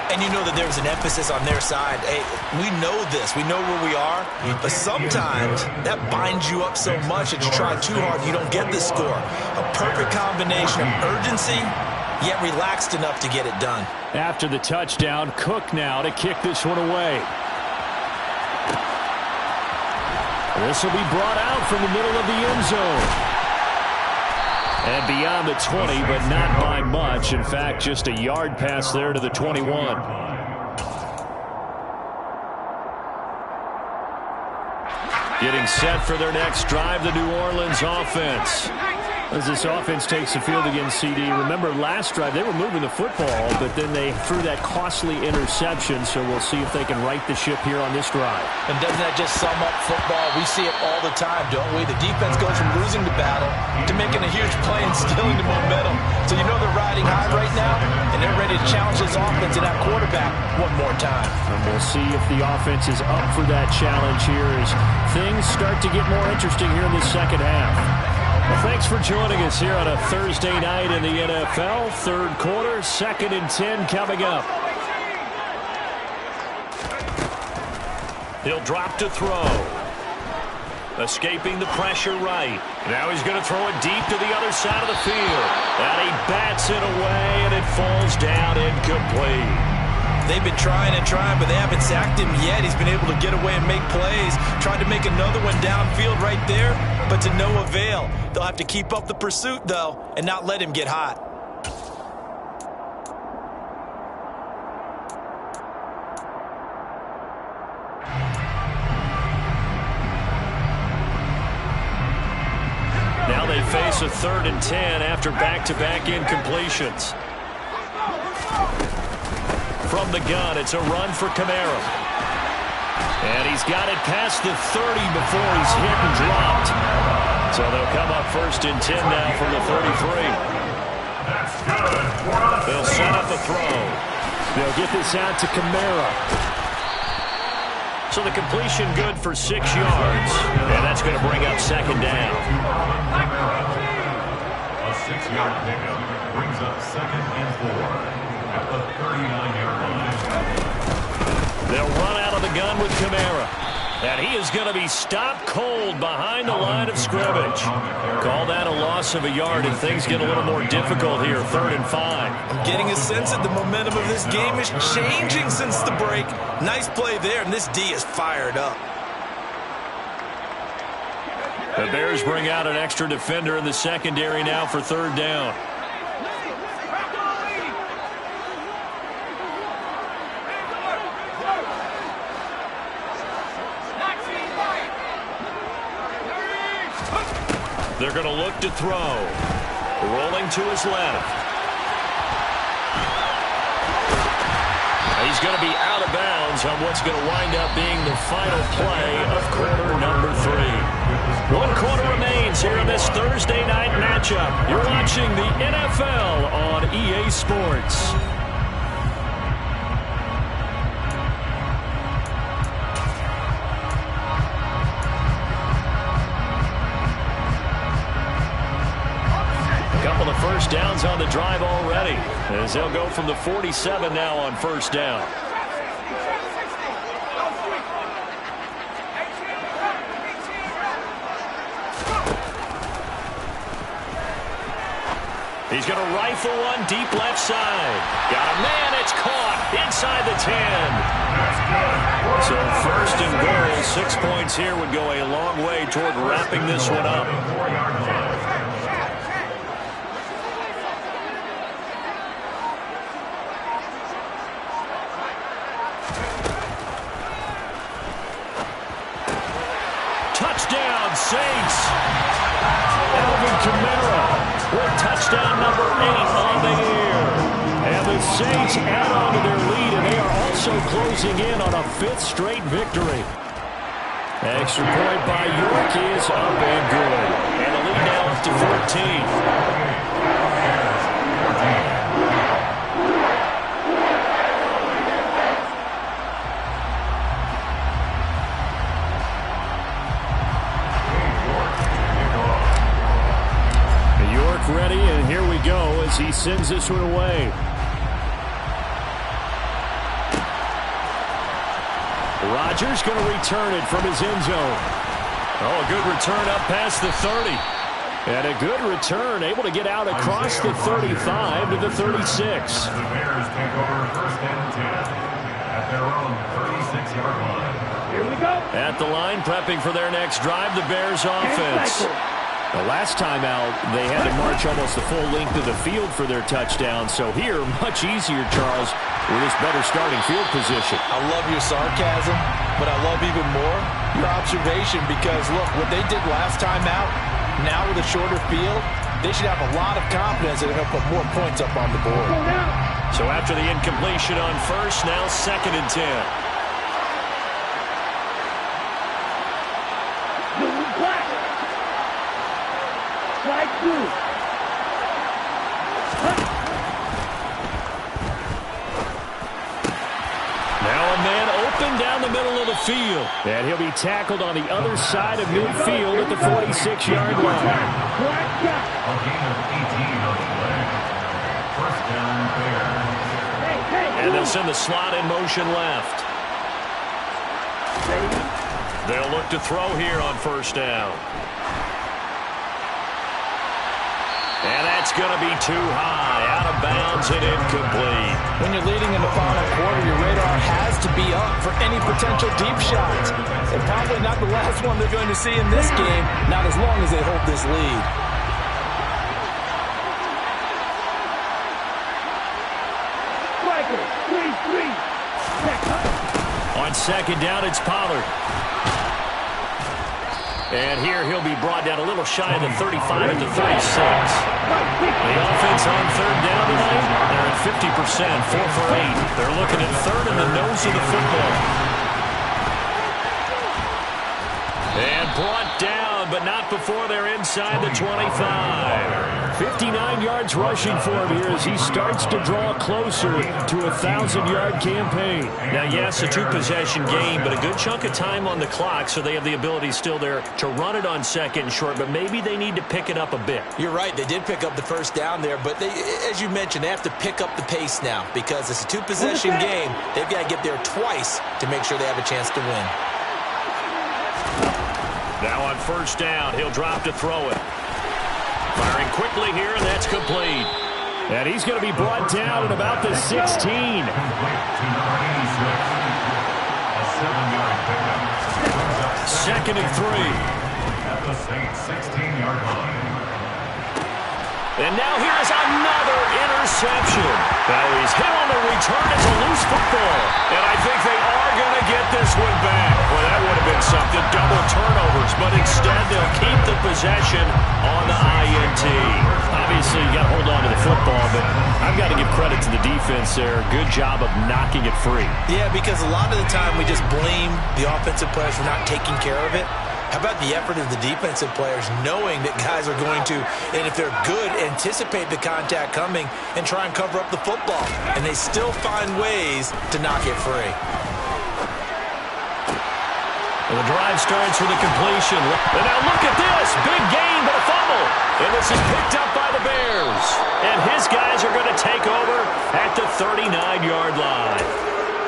And you know that there was an emphasis on their side. Hey, we know this. We know where we are. But sometimes that binds you up so much that you try too hard, you don't get the score. A perfect combination of urgency, yet relaxed enough to get it done. After the touchdown, Cook now to kick this one away. This will be brought out from the middle of the end zone. And beyond the 20, but not by much. In fact, just a yard pass there to the 21. Getting set for their next drive, the New Orleans offense. As this offense takes the field against CD. Remember, last drive, they were moving the football, but then they threw that costly interception, so we'll see if they can right the ship here on this drive. And doesn't that just sum up football? We see it all the time, don't we? The defense goes from losing the battle to making a huge play and stealing the momentum. So you know they're riding high right now, and they're ready to challenge this offense and that quarterback one more time. And we'll see if the offense is up for that challenge here as things start to get more interesting here in the second half. Well, thanks for joining us here on a Thursday night in the NFL. Third quarter, 2nd and 10 coming up. He'll drop to throw. Escaping the pressure right. Now he's going to throw it deep to the other side of the field. And he bats it away, and it falls down incomplete. They've been trying and trying, but they haven't sacked him yet. He's been able to get away and make plays. Tried to make another one downfield right there, but to no avail. They'll have to keep up the pursuit, though, and not let him get hot. Now they face a 3rd and 10 after back-to-back incompletions. From the gun, it's a run for Kamara. And he's got it past the 30 before he's hit and dropped. So they'll come up 1st and 10 now from the 33. They'll set up the throw. They'll get this out to Kamara. So the completion good for 6 yards. And that's going to bring up 2nd down. A 6-yard pickup brings up 2nd and 4 at the 39-yard line. They'll run out of the gun with Kamara. And he is going to be stopped cold behind the line of scrimmage. Call that a loss of a yard, and things get a little more difficult here, 3rd and 5. I'm getting a sense that the momentum of this game is changing since the break. Nice play there, and this D is fired up. The Bears bring out an extra defender in the secondary now for 3rd down. They're going to look to throw. Rolling to his left. He's going to be out of bounds on what's going to wind up being the final play of quarter number 3. 1 quarter remains here in this Thursday night matchup. You're watching the NFL on EA Sports. Couple of first downs on the drive already, as they'll go from the 47 now on 1st down. He's going to rifle one deep left side. Got a man, it's caught inside the 10. So 1st and goal, 6 points here would go a long way toward wrapping this one up. Touchdown, Saints. Alvin Kamara with touchdown number 8 on the year. And the Saints add on to their lead, and they are also closing in on a 5th straight victory. Extra point by York is up and good. And the lead now up to 14. Ready, and here we go as he sends this one away. Rodgers going to return it from his end zone. Oh, a good return up past the 30. And a good return, able to get out across the 35 to the 36. The Bears take over 1st and 10 at their own 36-yard line. Here we go. At the line, prepping for their next drive, the Bears offense. The last time out, they had to march almost the full length of the field for their touchdown. So here, much easier, Charles, with this better starting field position. I love your sarcasm, but I love even more your observation because, look, what they did last time out, now with a shorter field, they should have a lot of confidence that they're going to put more points up on the board. So after the incompletion on 1st, now 2nd and 10. Now a man open down the middle of the field. And he'll be tackled on the other side of midfield at the 46-yard line. A gain of 18 on the play. 1st down, Bears. And they'll send the slot in motion left. They'll look to throw here on 1st down. And that's going to be too high. Out of of bounds and incomplete. When you're leading in the final quarter, your radar has to be up for any potential deep shots. And probably not the last one they're going to see in this game, not as long as they hold this lead. Striker, 3-3. On second down, it's Pollard. And here he'll be brought down a little shy of the 35 at the 36. The offense on third down tonight, they're at 50%, 4 for 8. They're looking at third in the nose of the football. And brought down, but not before they're inside the 25. 59 yards rushing for him here as he starts to draw closer to a 1,000-yard campaign. Now, yes, a two-possession game, but a good chunk of time on the clock, so they have the ability still there to run it on second and short, but maybe they need to pick it up a bit. You're right. They did pick up the first down there, but they, as you mentioned, they have to pick up the pace now because it's a two-possession game. They've got to get there twice to make sure they have a chance to win. Now on first down, he'll drop to throw it. Firing quickly here, and that's complete. And he's going to be brought down at about the 16. Complete to number 86. A 7-yard pickup. Second and 3. At the Saints' 16-yard line. And now here is another interception. Now he's hit on the return. It's a loose football. And I think they are going to get this one back. Well, that would have been something. Double turnovers. But instead, they'll keep the possession on the INT. Obviously, you got to hold on to the football, but I've got to give credit to the defense there. Good job of knocking it free. Yeah, because a lot of the time we just blame the offensive players for not taking care of it. How about the effort of the defensive players knowing that guys are going to, and if they're good, anticipate the contact coming and try and cover up the football. And they still find ways to knock it free. Well, the drive starts with a completion. And now look at this. Big gain, but a fumble. And this is picked up by the Bears. And his guys are going to take over at the 39-yard line.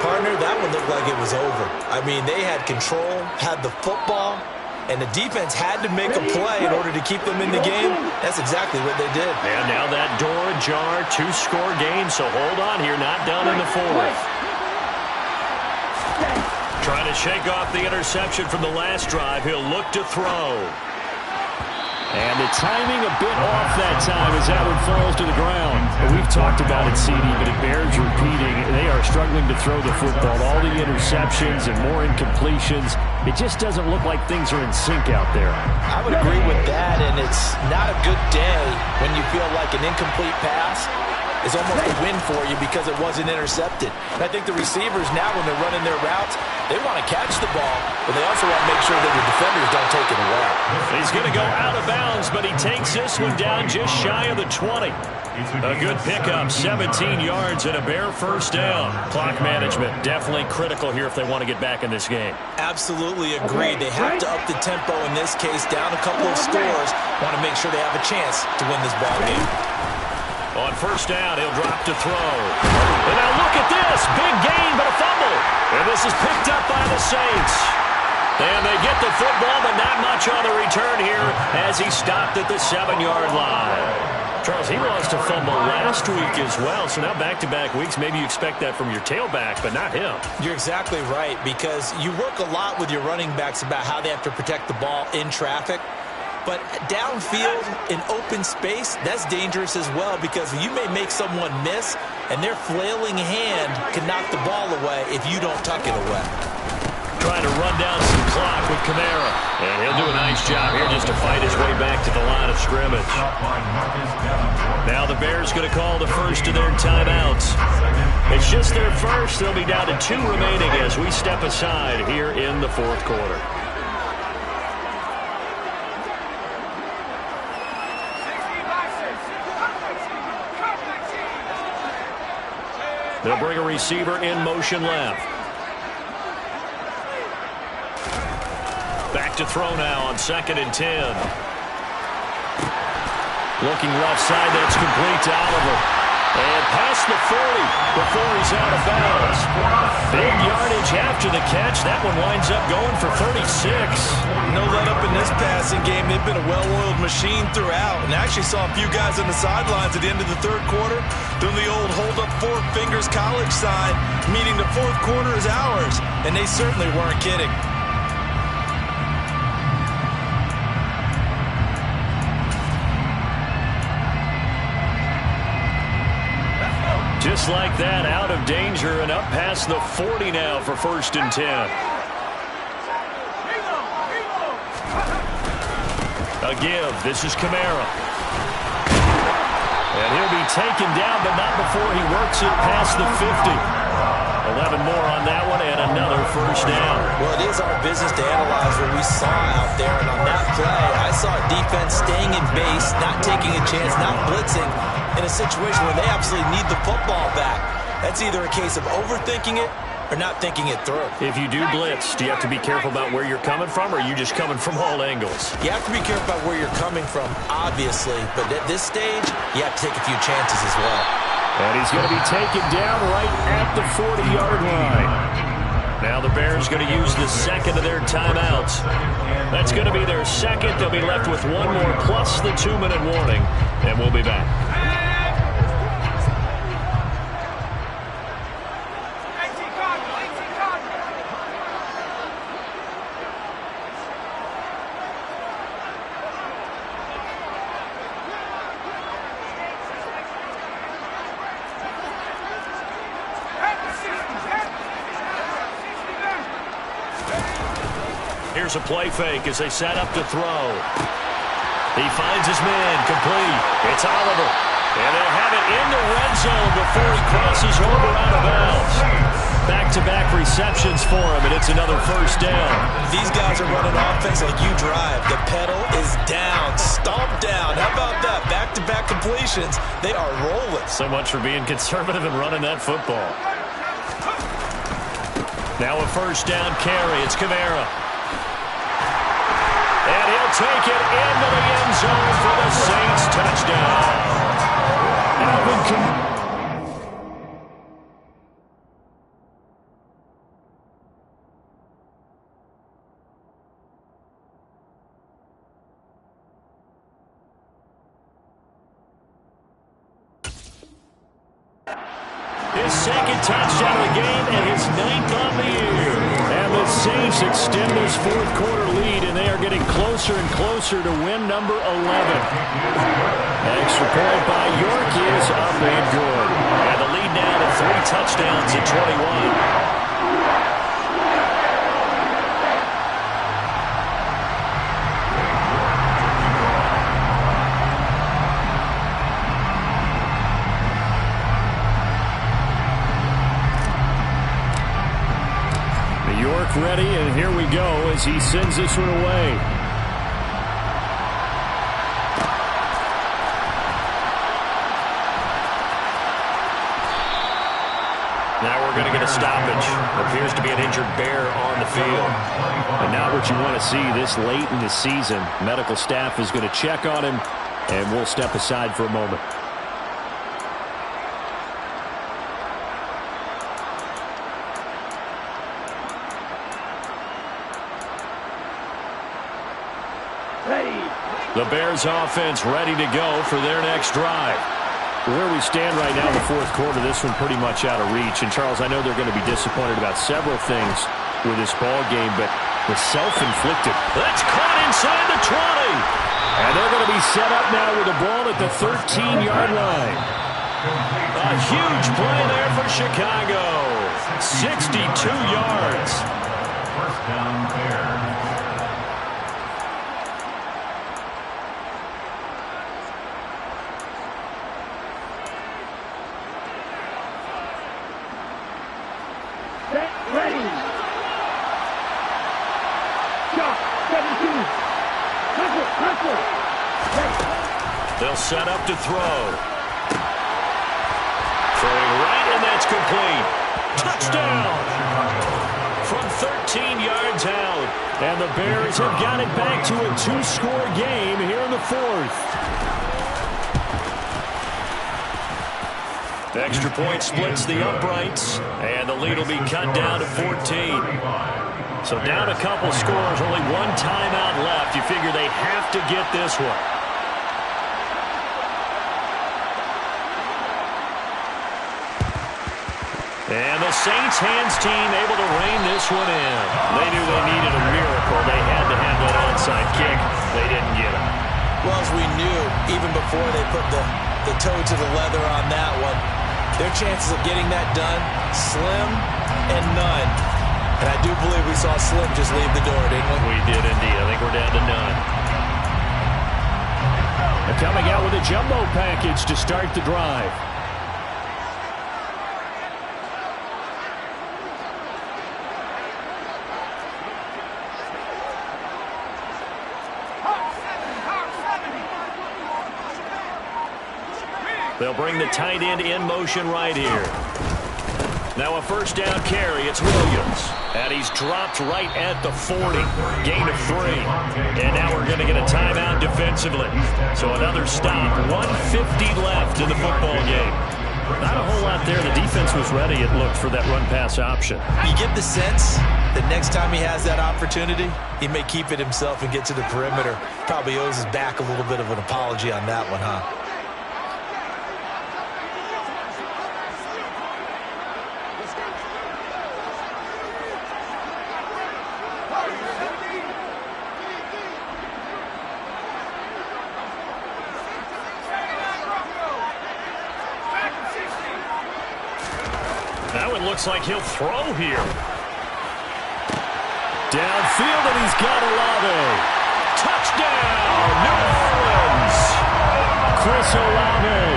Partner, that one looked like it was over. I mean, they had control, had the football, and the defense had to make a play in order to keep them in the game. That's exactly what they did. And now that door ajar, 2-score game, so hold on here, not done in the fourth. Trying to shake off the interception from the last drive. He'll look to throw. And the timing a bit off that time as that one falls to the ground. And we've talked about it, CD, but it bears repeating. They are struggling to throw the football. All the interceptions and more incompletions. It just doesn't look like things are in sync out there. I would agree with that, and it's not a good day when you feel like an incomplete pass is almost a win for you because it wasn't intercepted. And I think the receivers now, when they're running their routes, they want to catch the ball, but they also want to make sure that the defenders don't take it away. He's going to go out of bounds, but he takes this one down just shy of the 20. A good pickup, 17 yards and a bare first down. Clock management definitely critical here if they want to get back in this game. Absolutely agreed. They have to up the tempo in this case, down a couple of scores. Want to make sure they have a chance to win this ball game. On first down, he'll drop to throw. And now look at this. Big gain, but a fumble. And this is picked up by the Saints. And they get the football, but not much on the return here as he stopped at the 7-yard line. Charles, he lost a fumble last week as well, so now back-to-back weeks, maybe you expect that from your tailback, but not him. You're exactly right, because you work a lot with your running backs about how they have to protect the ball in traffic. But downfield, in open space, that's dangerous as well because you may make someone miss, and their flailing hand can knock the ball away if you don't tuck it away. Trying to run down some clock with Kamara. And he'll do a nice job here just to fight his way back to the line of scrimmage. Now the Bears going to call the first of their timeouts. It's just their first. They'll be down to 2 remaining as we step aside here in the fourth quarter. They'll bring a receiver in motion left. Back to throw now on 2nd and 10. Looking left side, that's complete to Oliver. And past the 40 before he's out of bounds. Big yardage after the catch. That one winds up going for 36. No let-up in this passing game. They've been a well-oiled machine throughout. And I actually saw a few guys on the sidelines at the end of the third quarter doing the old hold-up four fingers college sign, meaning the fourth quarter is ours. And they certainly weren't kidding. Just like that, out of danger and up past the 40 now for 1st and 10. A give. This is Kamara. And he'll be taken down, but not before he works it past the 50. 11 more on that one, and another 1st down. Well, it is our business to analyze what we saw out there, and on that play, I saw a defense staying in base, not taking a chance, not blitzing, in a situation where they absolutely need the football back. That's either a case of overthinking it or not thinking it through. If you do blitz, do you have to be careful about where you're coming from, or are you just coming from all angles? You have to be careful about where you're coming from, obviously, but at this stage, you have to take a few chances as well. And he's going to be taken down right at the 40-yard line. Now the Bears going to use the second of their timeouts. That's going to be their second. They'll be left with one more plus the 2-minute warning, and we'll be back. Here's a play fake as they set up to throw. He finds his man, complete. It's Oliver. And they'll have it in the red zone before he crosses over out of bounds. Back-to-back receptions for him, and it's another 1st down. These guys are running offense like you drive. The pedal is down, stomped down. How about that? Back-to-back completions. They are rolling. So much for being conservative and running that football. Now a 1st down carry. It's Kamara. And he'll take it into the end zone for the Saints touchdown. Alvin Kamara. His second touchdown of the game and his 9th on the year. And the Saints extend this 4th quarter lead, and they are getting closer and closer to win number 11. Extra point by York is up and good. And the lead now to 3 touchdowns at 21. York ready, and here we go as he sends this one away. Now we're going to get a stoppage. Appears to be an injured Bear on the field. And not what you want to see this late in the season. Medical staff is going to check on him, and we'll step aside for a moment. The Bears offense ready to go for their next drive. Where we stand right now in the 4th quarter, this one pretty much out of reach. And, Charles, I know they're going to be disappointed about several things with this ball game, but the self-inflicted. That's caught inside the 20. And they're going to be set up now with the ball at the 13-yard line. A huge play there for Chicago. 62 yards. 1st down, Bears. They'll set up to throw. Throwing right, and that's complete. Touchdown! From 13 yards out. And the Bears have got it back to a 2-score game here in the 4th. Extra point splits the uprights, and the lead will be cut down to 14. So down a couple scores, only one timeout left. You figure they have to get this one. And the Saints hands team able to rein this one in. They knew they needed a miracle. They had to have that onside kick. They didn't get it. Well, as we knew, even before they put the toe to the leather on that one, their chances of getting that done, slim and none. And I do believe we saw Slim just leave the door, didn't we? We did indeed. I think we're down to none. They're coming out with a jumbo package to start the drive. They'll bring the tight end in motion right here. Now a first down carry. It's Williams. And he's dropped right at the 40. Gain of 3. And now we're going to get a timeout defensively. So another stop. 1:50 left in the football game. Not a whole lot there. The defense was ready, it looked, for that run-pass option. You get the sense that next time he has that opportunity, he may keep it himself and get to the perimeter. Probably owes his back a little bit of an apology on that one, huh? Now it looks like he'll throw here. Downfield, and he's got Olave. Touchdown, New Orleans. Chris Olave.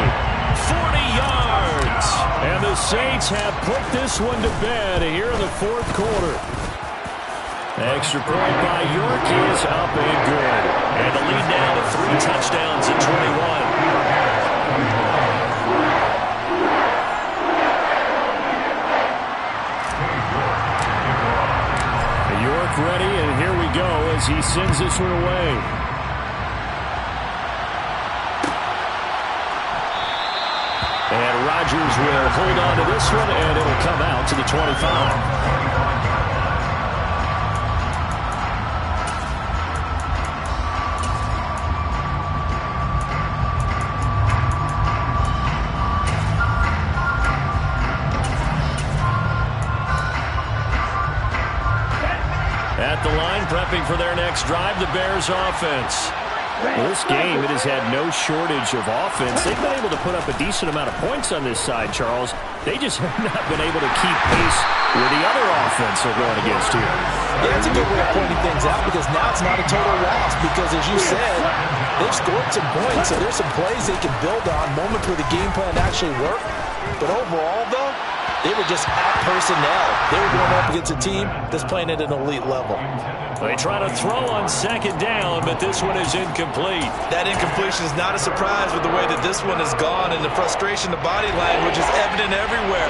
40 yards. And the Saints have put this one to bed here in the fourth quarter. Extra point by York is up and good. And the lead now to 3 touchdowns at 21. York ready, and here we go as he sends this one away. And Rodgers will hold on to this one, and it'll come out to the 25. At the line, prepping for their next drive, the Bears offense. Well, this game, it has had no shortage of offense. They've been able to put up a decent amount of points on this side, Charles. They just have not been able to keep pace with the other offense they're going against here. Yeah, that's a good way of pointing things out, because now it's not a total loss, because as you said, they've scored some points, so there's some plays they can build on, moments where the game plan actually worked. But overall, though, they were just out personnel. They were going up against a team that's playing at an elite level. They try to throw on second down, but this one is incomplete. That incompletion is not a surprise with the way that this one has gone, and the frustration, the body language is evident everywhere.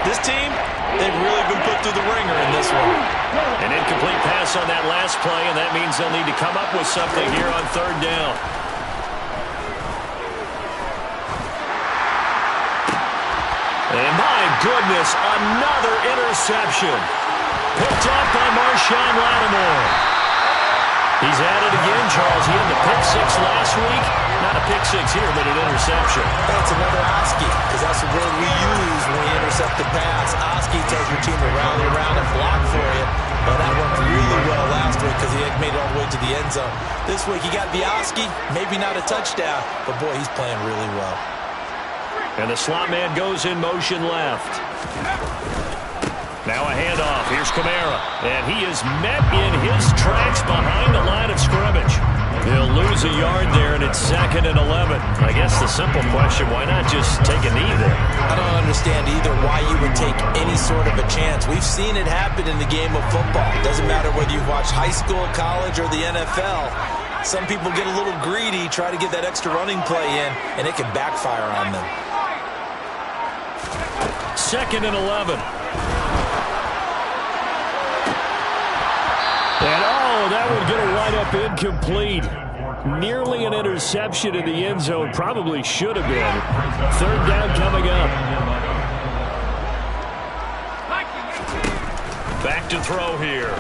This team, they've really been put through the ringer in this one. An incomplete pass on that last play, and that means they'll need to come up with something here on third down. And my goodness, another interception. Picked up by Marshawn Lattimore. He's at it again, Charles. He had the pick 6 last week. Not a pick 6 here, but an interception. That's another Oski, because that's the word we use when we intercept the pass. Oski tells your team to rally around and block for you. Well, that worked really well last week because he had made it all the way to the end zone. This week he got the Oski, maybe not a touchdown, but boy, he's playing really well. And the slot man goes in motion left. Now a handoff. Here's Kamara. And he is met in his tracks behind the line of scrimmage. He'll lose a yard there, and it's 2nd and 11. I guess the simple question, why not just take a knee there? I don't understand either why you would take any sort of a chance. We've seen it happen in the game of football. Doesn't matter whether you watch high school, college, or the NFL. Some people get a little greedy, try to get that extra running play in, and it can backfire on them. 2nd and 11. And, oh, that would get a write-up incomplete. Nearly an interception in the end zone. Probably should have been. Third down coming up. Back to throw here.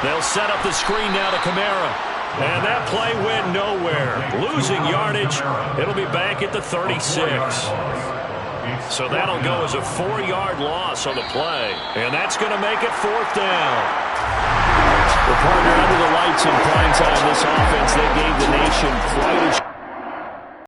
They'll set up the screen now to Kamara. And that play went nowhere. Losing yardage. It'll be back at the 36. So that'll go as a 4-yard loss on the play. And that's going to make it fourth down. Well, partner, under the lights in prime time, this offense, they gave the nation quite a